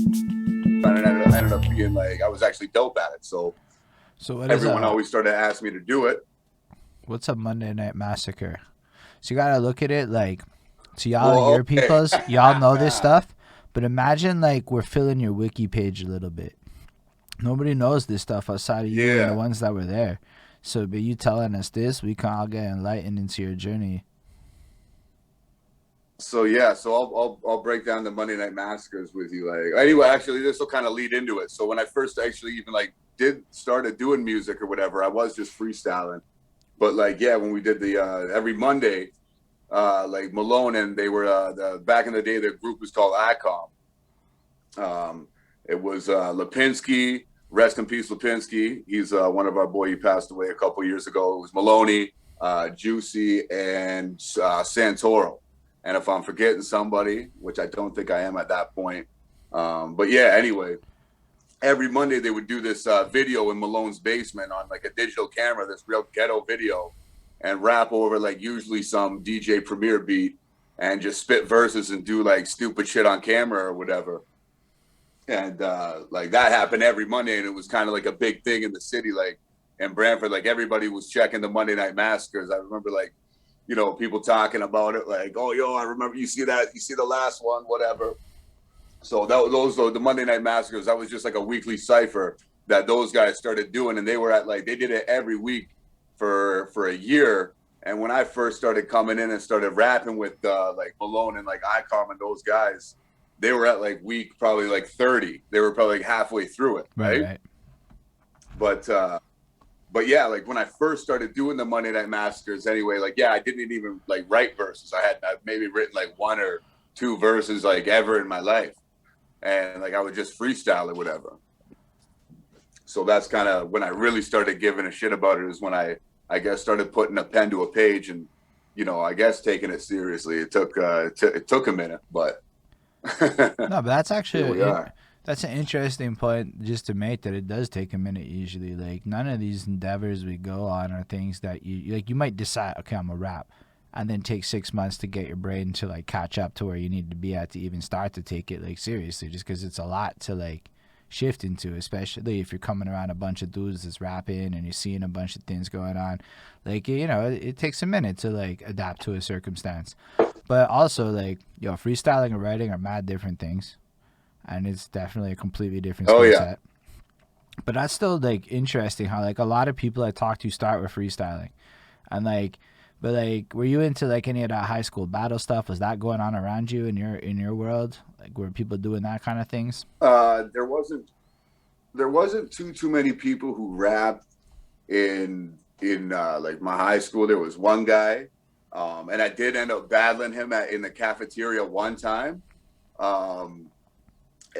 And it ended up being like I was actually dope at it. So what is everyone always started asking me to do it. what's a Monday Night Massacre? So you gotta look at it like, so y'all are Well, your okay. peoples, y'all know this stuff, but imagine like we're filling your wiki page a little bit. Nobody knows this stuff outside of you and the Yeah. ones that were there. So, but you telling us this, we can all get enlightened into your journey. So yeah, so I'll break down the Monday Night Massacres with you. Like anyway, actually, this will kind of lead into it. So when I first actually even like did started doing music or whatever, I was just freestyling. But like yeah, when we did the every Monday, like Malone and they were back in the day, the group was called ICOM. It was Lipinski, rest in peace, Lipinski. He's one of our boy. He passed away a couple years ago. It was Maloney, Juicy, and Santoro. And if I'm forgetting somebody, which I don't think I am at that point, but yeah. Anyway, every Monday they would do this video in Malone's basement on like a digital camera, this real ghetto video, and rap over like usually some DJ Premier beat and just spit verses and do like stupid shit on camera or whatever. And like that happened every Monday, and it was kind of like a big thing in the city, like in Brantford. Like everybody was checking the Monday Night Massacres. I remember like people talking about it, like, oh yo, I remember you see that, you see the last one, whatever. So those were the Monday Night Massacres. That was just like a weekly cipher that those guys started doing, and they were at like they did it every week for a year. And when I first started coming in and started rapping with like Malone and like Icom and those guys, they were at like week probably like 30. They were probably like halfway through it, Right, right? right. But but yeah, like when I first started doing the Monday Night Massacres, anyway, like yeah, I didn't even like write verses. I've maybe written like one or two verses like ever in my life, and like I would just freestyle or whatever. So that's kind of when I really started giving a shit about it. Is when I guess started putting a pen to a page and I guess taking it seriously. It took it took a minute, but No, but that's here we actually are. that's an interesting point just to make, that it does take a minute usually. Like none of these endeavors we go on are things that you like. You might decide, okay, I'm a rap, and then take 6 months to get your brain to like catch up to where you need to be at to even start to take it like seriously. Just because it's a lot to like shift into, especially if you're coming around a bunch of dudes that's rapping and you're seeing a bunch of things going on. Like it takes a minute to like adapt to a circumstance. But also, like, freestyling and writing are mad different things, and it's definitely a completely different Oh skill yeah. set. But that's still like interesting how like a lot of people I talk to start with freestyling, and like, but like, were you into like any of that high school battle stuff? Was that going on around you in your world? Like, were people doing that kind of things? There wasn't too many people who rapped in like my high school. There was one guy, and I did end up battling him in the cafeteria one time. Um,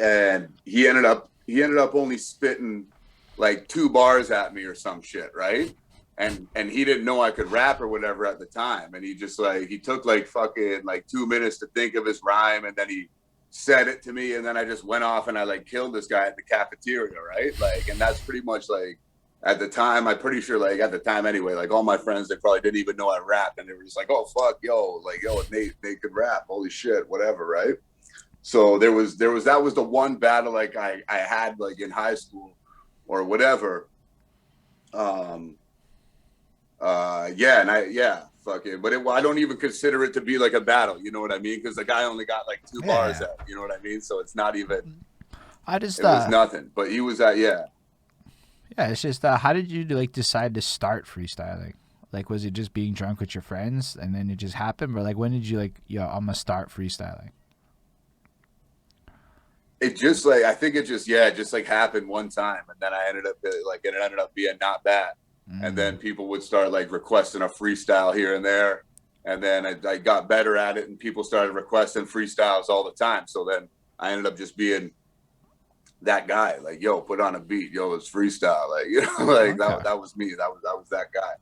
and he ended up only spitting like 2 bars at me or some shit, right? And he didn't know I could rap or whatever at the time, and he just like he took like fucking like 2 minutes to think of his rhyme, and then he said it to me, and then I just went off and I like killed this guy at the cafeteria, right? Like, and that's pretty much like at the time, I'm pretty sure like at the time anyway, like all my friends, they probably didn't even know I rapped, and they were just like, oh fuck, yo, like yo, Nate could rap, holy shit, whatever, right? So there was that was the one battle like I had like in high school or whatever. Um yeah, and fuck it. But I don't even consider it to be like a battle, you know what I mean? Because the guy only got like 2 bars Yeah, out, you know what I mean? So it's not even, I just it was nothing. But he was at yeah. yeah, it's just how did you like decide to start freestyling? Like, was it just being drunk with your friends and then it just happened, or like when did you like, I'm gonna start freestyling? It just like I think it just yeah, it just like happened one time, and then I ended up like it ended up being not bad, and then Mm. people would start like requesting a freestyle here and there, and then I got better at it, and people started requesting freestyles all the time. So then I ended up just being that guy, like yo, put on a beat, yo, it's freestyle, like like Okay. that was me, that was that guy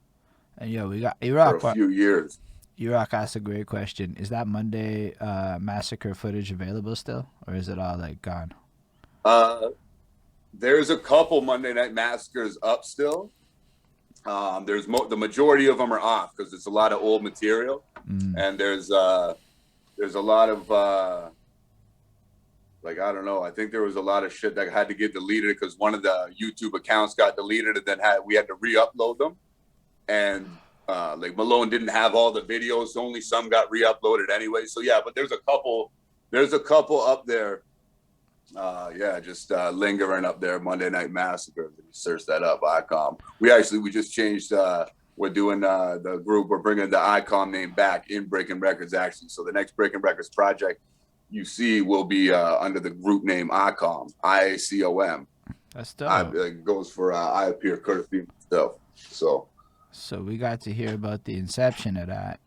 And we got for a Iraq. few years. Iraq asked a great question. Is that Monday massacre footage available still, or is it all like gone? Uh, there's a couple Monday Night Massacres up still. The majority of them are off because it's a lot of old material, Mm. and there's a lot of like, I don't know. I think there was a lot of shit that had to get deleted because one of the YouTube accounts got deleted, and then we had to re-upload them. And like Malone didn't have all the videos, so only some got re-uploaded anyway. So yeah, but there's a couple up there. Yeah, just lingering up there. Monday Night Massacre. If you search that up, ICOM. We just changed. We're doing the group. We're bringing the ICOM name back in Breaking Wreckords actually. So the next Breaking Wreckords project you see will be under the group name ICOM, IACOM. That's dope. It goes for I appear courtesy myself. So we got to hear about the inception of that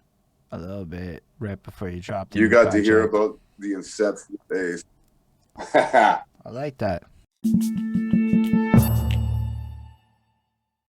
a little bit right before you dropped it. You got to hear about the inception phase. I like that.